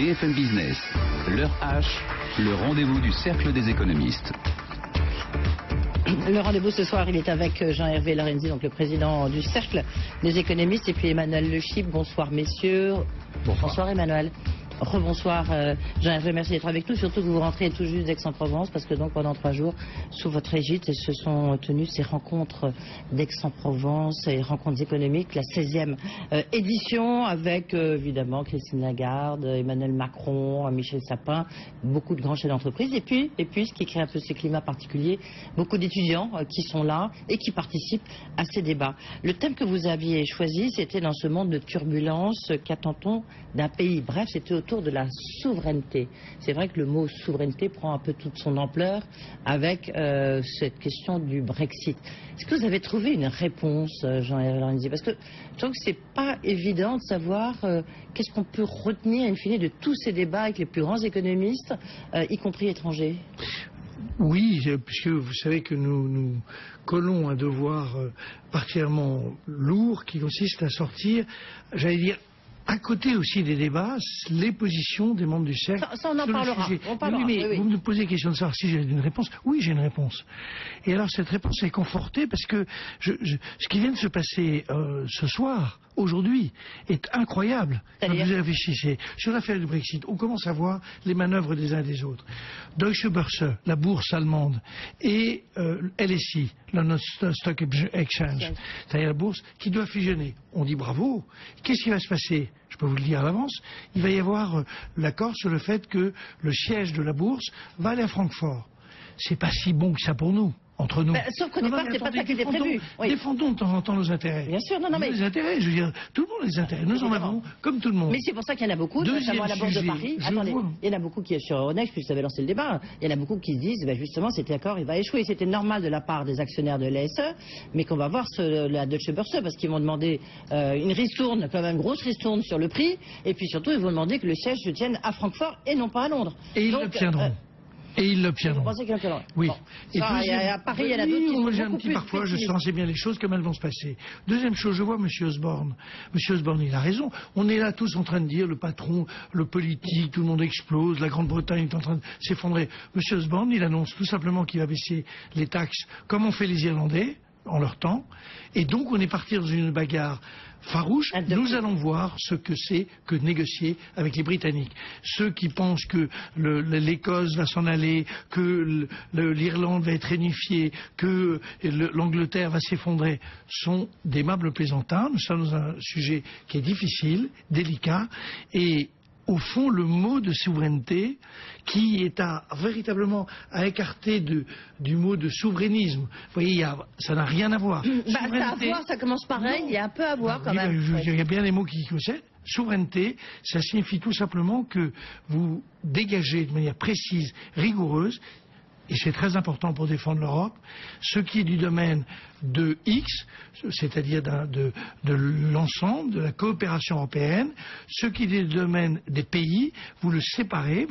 BFM Business, l'heure H, le rendez-vous du Cercle des économistes. Le rendez-vous ce soir, il est avec Jean-Hervé Lorenzi, donc le président du Cercle des économistes, et puis Emmanuel Le Chip. Bonsoir messieurs. Bonsoir Emmanuel. Rebonsoir Jean-Hervé, merci d'être avec nous, surtout que vous rentrez tout juste d'Aix-en-Provence, parce que donc pendant 3 jours, sous votre égide, se sont tenues ces rencontres d'Aix-en-Provence, et rencontres économiques, la 16e édition, avec évidemment Christine Lagarde, Emmanuel Macron, Michel Sapin, beaucoup de grands chefs d'entreprise, et puis ce qui crée un peu ce climat particulier, beaucoup d'étudiants qui sont là et qui participent à ces débats. Le thème que vous aviez choisi, c'était dans ce monde de turbulence, qu'attend-on d'un pays? Bref, c'était autour de la souveraineté. C'est vrai que le mot souveraineté prend un peu toute son ampleur avec cette question du Brexit. Est-ce que vous avez trouvé une réponse, Jean-Hervé Lorenzi? Parce que je trouve que c'est pas évident de savoir qu'est-ce qu'on peut retenir in fine de tous ces débats avec les plus grands économistes, y compris étrangers. Oui, puisque vous savez que nous collons un devoir particulièrement lourd qui consiste à sortir, j'allais dire, à côté aussi des débats, les positions des membres du cercle. Ça on en parlera. Oui, mais vous me posez la question de savoir si j'ai une réponse. Oui, j'ai une réponse. Et alors cette réponse est confortée parce que ce qui vient de se passer ce soir, aujourd'hui, est incroyable. Quand vous réfléchissez sur l'affaire du Brexit, on commence à voir les manœuvres des uns et des autres. Deutsche Börse, la bourse allemande, et LSI, la London Stock Exchange, c'est-à-dire la bourse, qui doit fusionner. On dit bravo. Qu'est-ce qui va se passer? Je peux vous le dire à l'avance. Il va y avoir l'accord sur le fait que le siège de la bourse va aller à Francfort. C'est pas si bon que ça pour nous. Entre nous. Sauf qu'au départ, c'est pas ça qui était prévu. Défendons de temps en temps nos intérêts. Bien sûr, mais... Les intérêts, je veux dire, tout le monde a des intérêts. Nous en avons, comme tout le monde. Mais c'est pour ça qu'il y en a beaucoup, notamment à la Bourse de Paris. Attendez, il y en a beaucoup qui, sur Euronext, puisque vous avez lancé le débat, il y en a beaucoup qui se disent, justement, cet accord, il va échouer. C'était normal de la part des actionnaires de l'ASE, mais qu'on va voir la Deutsche Börse, parce qu'ils vont demander une ristourne, quand même grosse ristourne sur le prix, et puis surtout, ils vont demander que le siège se tienne à Francfort et non pas à Londres. Et ils l'obtiendront. Et ils l'obtiendront. Vous pensez qu'ils l'obtiendront? Oui. Bon. À Paris, il y en a d'autres qui sont j'ai un beaucoup petit plus parfois, je sens assez bien les choses, comme elles vont se passer. Deuxième chose, je vois M. Osborne. M. Osborne, il a raison. On est là tous en train de dire, le patron, le politique, tout le monde explose, la Grande-Bretagne est en train de s'effondrer. M. Osborne, il annonce tout simplement qu'il va baisser les taxes, comme ont fait les Irlandais, en leur temps. Et donc, on est parti dans une bagarre farouche. Nous allons voir ce que c'est que négocier avec les Britanniques. Ceux qui pensent que l'Écosse va s'en aller, que l'Irlande va être réunifiée, que l'Angleterre va s'effondrer, sont d'aimables plaisantins. Nous sommes dans un sujet qui est difficile, délicat, et au fond, le mot de souveraineté, qui est véritablement à écarter du mot de souverainisme. Vous voyez, ça n'a rien à voir. Ça a à voir, ça commence pareil, il y a un peu à voir quand même. Il y a bien des mots qui concernent. Souveraineté, ça signifie tout simplement que vous dégagez de manière précise, rigoureuse, et c'est très important pour défendre l'Europe, ce qui est du domaine de X, c'est-à-dire de l'ensemble, de la coopération européenne, ce qui est du domaine des pays, vous le séparez,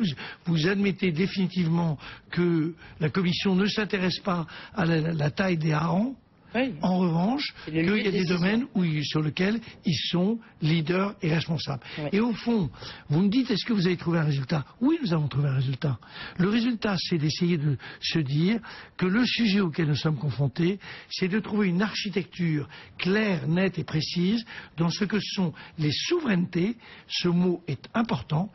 vous admettez définitivement que la Commission ne s'intéresse pas à la taille des harengs. Oui. En revanche, qu'il y a des domaines sur lesquels ils sont leaders et responsables. Oui. Et au fond, vous me dites, est-ce que vous avez trouvé un résultat? Oui, nous avons trouvé un résultat. Le résultat, c'est d'essayer de se dire que le sujet auquel nous sommes confrontés, c'est de trouver une architecture claire, nette et précise dans ce que sont les souverainetés. Ce mot est important.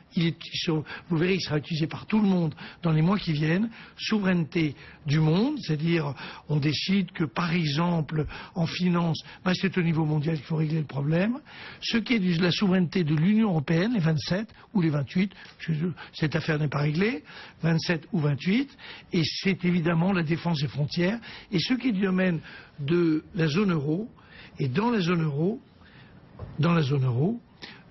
Vous verrez, il sera utilisé par tout le monde dans les mois qui viennent. Souveraineté du monde, c'est-à-dire on décide que, par exemple, en finance, c'est au niveau mondial qu'il faut régler le problème. Ce qui est de la souveraineté de l'Union européenne, les 27 ou les 28, cette affaire n'est pas réglée, 27 ou 28, et c'est évidemment la défense des frontières. Et ce qui est du domaine de la zone euro, et dans la zone euro,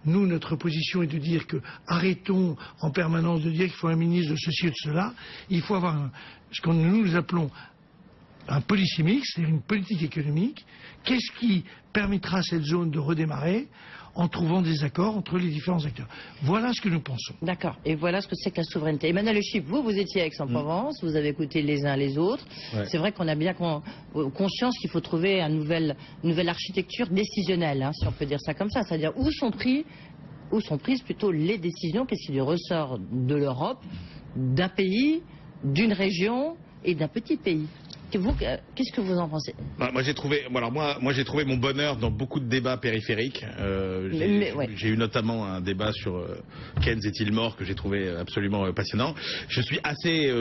nous, notre position est de dire que arrêtons en permanence de dire qu'il faut un ministre de ceci ou de cela. Il faut avoir ce que nous appelons un policy mix, c'est-à-dire une politique économique. Qu'est-ce qui permettra à cette zone de redémarrer en trouvant des accords entre les différents acteurs? Voilà ce que nous pensons. D'accord. Et voilà ce que c'est que la souveraineté. Emmanuel Le Chip, vous étiez à Aix-en-Provence, vous avez écouté les uns les autres. Ouais. C'est vrai qu'on a bien conscience qu'il faut trouver une nouvelle architecture décisionnelle, si on peut dire ça comme ça. C'est-à-dire où sont pris où sont prises plutôt les décisions? Qu'est-ce qui lui ressort de l'Europe, d'un pays, d'une région et d'un petit pays? Qu'est-ce que vous en pensez? Moi j'ai trouvé mon bonheur dans beaucoup de débats périphériques. J'ai eu notamment un débat sur Keynes est-il mort que j'ai trouvé absolument passionnant. Je suis assez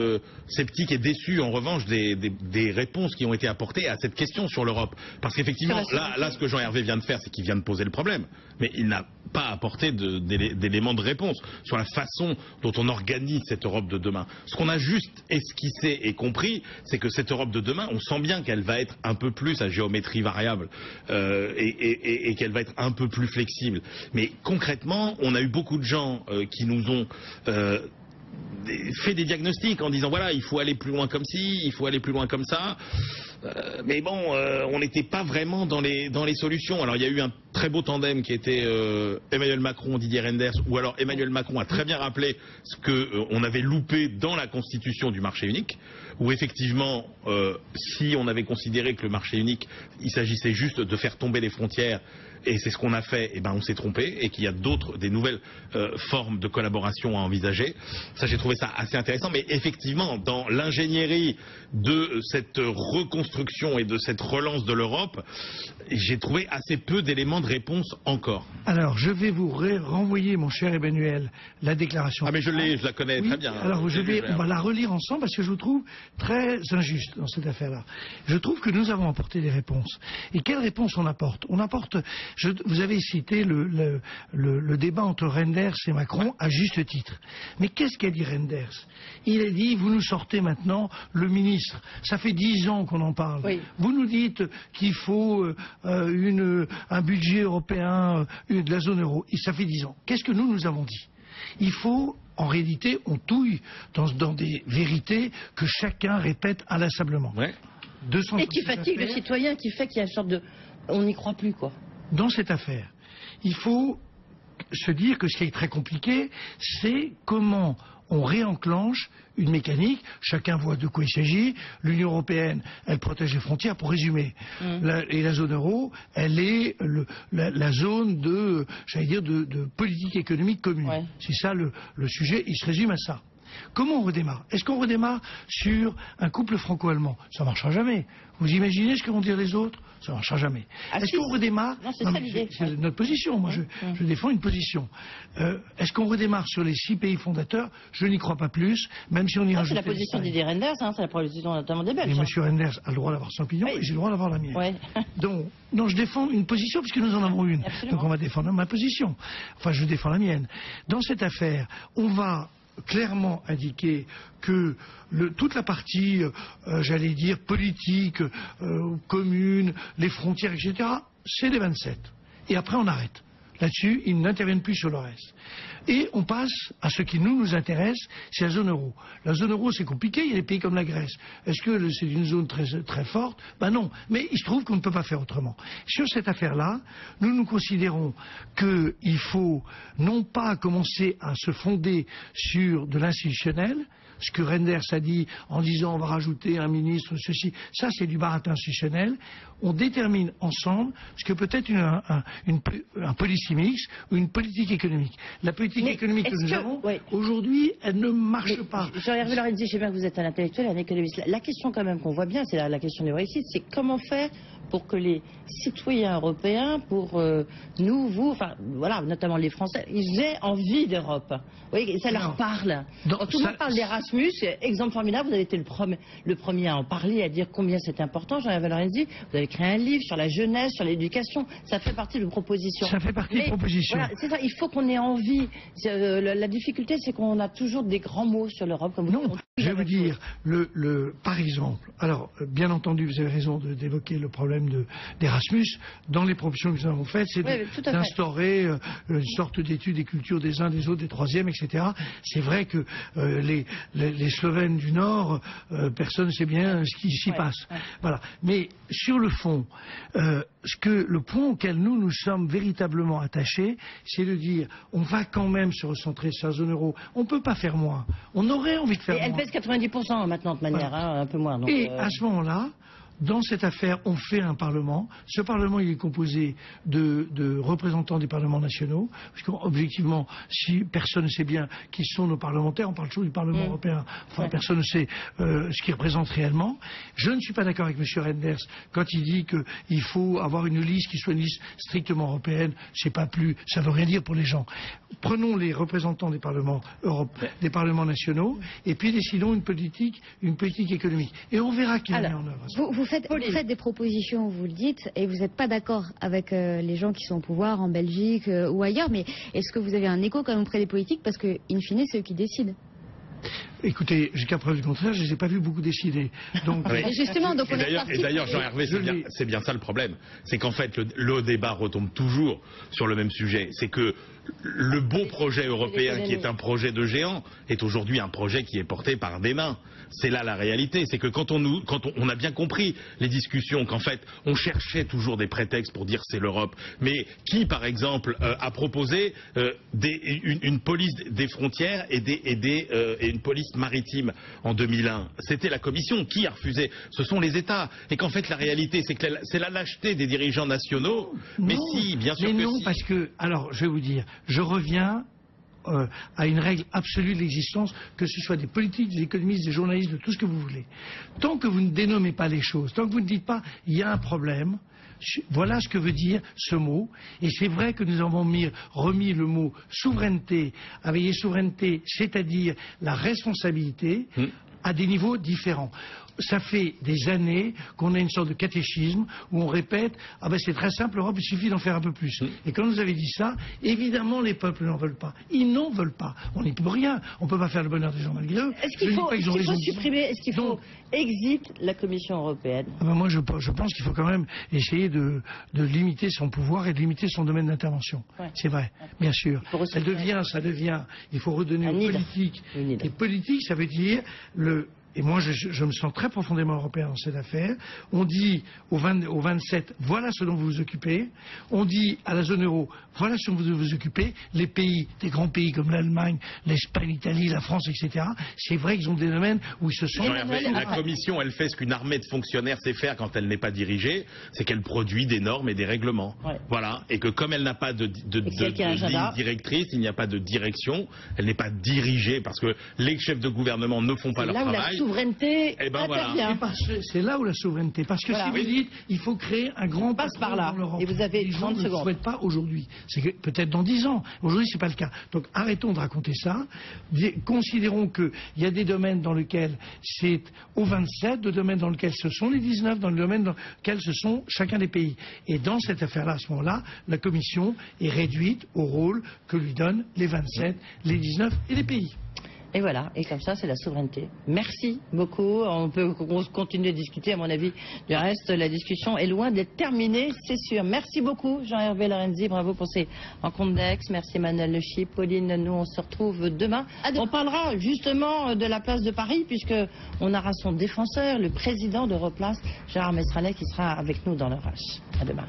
sceptique et déçu en revanche des réponses qui ont été apportées à cette question sur l'Europe. Parce qu'effectivement, là ce que Jean-Hervé vient de faire, c'est qu'il vient de poser le problème. Mais il n'a pas apporté d'éléments de réponse sur la façon dont on organise cette Europe de demain. Ce qu'on a juste esquissé et compris, c'est que cette Europe de demain, on sent bien qu'elle va être un peu plus à géométrie variable et qu'elle va être un peu plus flexible. Mais concrètement, on a eu beaucoup de gens qui nous ont fait des diagnostics en disant voilà, il faut aller plus loin comme ci, il faut aller plus loin comme ça. Mais bon, on n'était pas vraiment dans les solutions. Alors il y a eu un très beau tandem qui était Emmanuel Macron, Didier Reynders, où alors Emmanuel Macron a très bien rappelé ce qu'on avait loupé dans la constitution du marché unique, où effectivement, si on avait considéré que le marché unique, il s'agissait juste de faire tomber les frontières, et c'est ce qu'on a fait, et ben on s'est trompé, et qu'il y a des nouvelles formes de collaboration à envisager. Ça, j'ai trouvé ça assez intéressant, mais effectivement, dans l'ingénierie de cette reconstruction et de cette relance de l'Europe, j'ai trouvé assez peu d'éléments de réponse encore. Alors, je vais vous renvoyer, mon cher Emmanuel, la déclaration. Ah, mais je la connais très bien. Alors, on va la relire ensemble parce que je vous trouve très injuste dans cette affaire-là. Je trouve que nous avons apporté des réponses. Et quelles réponses on apporte? On apporte, vous avez cité le débat entre Reynders et Macron à juste titre. Mais qu'est-ce qu'a dit Reynders? Il a dit, vous nous sortez maintenant le ministre. Ça fait 10 ans qu'on en parle. Oui. Vous nous dites qu'il faut un budget européen de la zone euro. Et ça fait 10 ans. Qu'est-ce que nous avons dit? Il faut, en réalité, on touille dans des vérités que chacun répète inlassablement. Ouais. Et qui fatigue le citoyen, qui fait qu'il y a une sorte de... On n'y croit plus, quoi. Dans cette affaire, il faut se dire que ce qui est très compliqué, c'est comment on réenclenche une mécanique. Chacun voit de quoi il s'agit. L'Union européenne, elle protège les frontières, pour résumer. Et la zone euro, elle est la zone de politique économique commune. Ouais. C'est ça le sujet, il se résume à ça. Comment on redémarre? Est-ce qu'on redémarre sur un couple franco-allemand? Ça ne marchera jamais. Vous imaginez ce que vont dire les autres? Ça ne marchera jamais. Est-ce qu'on redémarre? Non, c'est ça l'idée. C'est notre position. Moi, je défends une position. Est-ce qu'on redémarre sur les 6 pays fondateurs? Je n'y crois pas plus, même si on y rajoute. C'est la position de Didier Reynders, c'est la position notamment des Belges. Et M. Reynders a le droit d'avoir son opinion, et j'ai le droit d'avoir la mienne. Ouais. Donc, non, je défends une position puisque nous en avons une. Absolument. Donc on va défendre ma position. Enfin, je défends la mienne. Dans cette affaire, on va clairement indiquer que toute la partie, j'allais dire, politique, commune, les frontières, etc., c'est les 27. Et après, on arrête. Là-dessus, ils n'interviennent plus sur le reste. Et on passe à ce qui nous intéresse, c'est la zone euro. La zone euro, c'est compliqué, il y a des pays comme la Grèce. Est-ce que c'est une zone très, très forte? Ben non, mais il se trouve qu'on ne peut pas faire autrement. Sur cette affaire-là, nous considérons qu'il faut non pas commencer à se fonder sur de l'institutionnel, ce que Reynders a dit en disant on va rajouter un ministre, ceci, ça c'est du baratin institutionnel. On détermine ensemble ce que peut être un policy mix ou une politique économique. La politique économique que nous avons, aujourd'hui, elle ne marche pas. Jean-Hervé Lorenzi, je sais bien que vous êtes un intellectuel, un économiste. La question quand même qu'on voit bien, c'est la question du Brexit, c'est comment faire pour que les citoyens européens, pour nous, vous, enfin voilà, notamment les Français, ils aient envie d'Europe. Vous voyez, ça leur parle. Quand tout le monde parle d'Erasmus, exemple formidable, vous avez été le premier à en parler, à dire combien c'est important. Jean-Hervé Lorenzi, vous avez créé un livre sur la jeunesse, sur l'éducation, ça fait partie de vos propositions. Ça fait partie des propositions. Voilà, c'est ça, il faut qu'on ait envie. La difficulté, c'est qu'on a toujours des grands mots sur l'Europe. Non, je vais vous dire, par exemple, alors bien entendu, vous avez raison d'évoquer le problème d'Erasmus. Dans les propositions que nous avons faites, c'est d'instaurer une sorte d'étude des cultures des uns, des autres, des troisièmes, etc. C'est vrai que les Slovènes du Nord, personne ne sait bien ce qui s'y passe. Ouais. Voilà. Mais sur le fond, le point auquel nous sommes véritablement attachés, c'est de dire on va quand même se recentrer sur la zone euro. On ne peut pas faire moins. On aurait envie de faire moins. Elle pèse 90% maintenant de manière, un peu moins. Donc, et à ce moment-là, Dans cette affaire, on fait un Parlement. Ce Parlement, il est composé de représentants des parlements nationaux. Parce qu'objectivement, si personne ne sait bien qui sont nos parlementaires, on parle toujours du Parlement européen. Enfin, personne ne sait ce qu'il représente réellement. Je ne suis pas d'accord avec M. Renders quand il dit qu'il faut avoir une liste qui soit une liste strictement européenne. C'est pas plus, ça veut rien dire pour les gens. Prenons les représentants des parlements des parlements nationaux et puis décidons une politique économique. Et on verra qui la met en œuvre. Vous faites des propositions, vous le dites, et vous n'êtes pas d'accord avec les gens qui sont au pouvoir en Belgique ou ailleurs, mais est-ce que vous avez un écho quand même auprès des politiques, parce que, in fine, c'est eux qui décident? Écoutez, jusqu'à preuve du contraire, je ne les ai pas vus beaucoup décider. Donc, justement, donc on et d'ailleurs, Jean-Hervé, c'est bien ça le problème. C'est qu'en fait, le débat retombe toujours sur le même sujet. C'est que le beau projet européen, qui est un projet de géant, est aujourd'hui un projet qui est porté par des nains. C'est là la réalité. C'est que quand on a bien compris les discussions, qu'en fait, on cherchait toujours des prétextes pour dire c'est l'Europe. Mais qui, par exemple, a proposé une police des frontières et une police maritime en 2001? C'était la Commission. Qui a refusé? Ce sont les États. Et qu'en fait, la réalité, c'est que c'est la lâcheté des dirigeants nationaux. Mais si, bien sûr que non, si. parce que, alors, je vais vous dire, je reviens à une règle absolue de l'existence, que ce soit des politiques, des économistes, des journalistes, de tout ce que vous voulez. Tant que vous ne dénommez pas les choses, tant que vous ne dites pas il y a un problème, voilà ce que veut dire ce mot. Et c'est vrai que nous avons remis le mot souveraineté, avec souveraineté, c'est-à-dire la responsabilité, à des niveaux différents. Ça fait des années qu'on a une sorte de catéchisme où on répète « Ah ben c'est très simple, l'Europe, il suffit d'en faire un peu plus ». Et quand vous avez dit ça, évidemment les peuples n'en veulent pas. Ils n'en veulent pas. On n'y peut rien. On ne peut pas faire le bonheur des gens malgré eux. Est-ce qu'il faut supprimer, est-ce qu'il faut exit la Commission européenne? Moi je pense qu'il faut quand même essayer de limiter son pouvoir et de limiter son domaine d'intervention. C'est vrai, bien sûr. Ça devient, il faut redonner une politique. Et politique, ça veut dire et moi, je me sens très profondément européen dans cette affaire. On dit aux 27, voilà ce dont vous vous occupez. On dit à la zone euro, voilà ce dont vous vous occupez. Les pays, des grands pays comme l'Allemagne, l'Espagne, l'Italie, la France, etc. C'est vrai qu'ils ont des domaines où ils se sentent... La Commission, elle fait ce qu'une armée de fonctionnaires sait faire quand elle n'est pas dirigée, c'est qu'elle produit des normes et des règlements. Voilà. Et que comme elle n'a pas de ligne directrice, il n'y a pas de direction, elle n'est pas dirigée, parce que les chefs de gouvernement ne font pas leur travail. Souveraineté intervient. C'est là où la souveraineté. Parce que si vous dites il faut créer un grand passe par là. Et vous avez 30 secondes. Je ne le souhaite pas aujourd'hui. C'est peut-être dans 10 ans. Aujourd'hui, c'est pas le cas. Donc arrêtons de raconter ça. Considérons qu'il y a des domaines dans lesquels c'est aux 27, de domaines dans lesquels ce sont les 19, dans le domaine dans lequel ce sont chacun des pays. Et dans cette affaire-là, à ce moment-là, la Commission est réduite au rôle que lui donnent les 27, les 19 et les pays. Et voilà, et comme ça, c'est la souveraineté. Merci beaucoup. On peut continuer de discuter, à mon avis. Du reste, la discussion est loin d'être terminée, c'est sûr. Merci beaucoup, Jean-Hervé Lorenzi. Bravo pour ces rencontres d'Aix. Merci, Emmanuel Le Chypre. Pauline, nous, on se retrouve demain. On parlera justement de la place de Paris, puisqu'on aura son défenseur, le président d'Europlace, Gérard Mestrallet, qui sera avec nous dans le rush. À demain.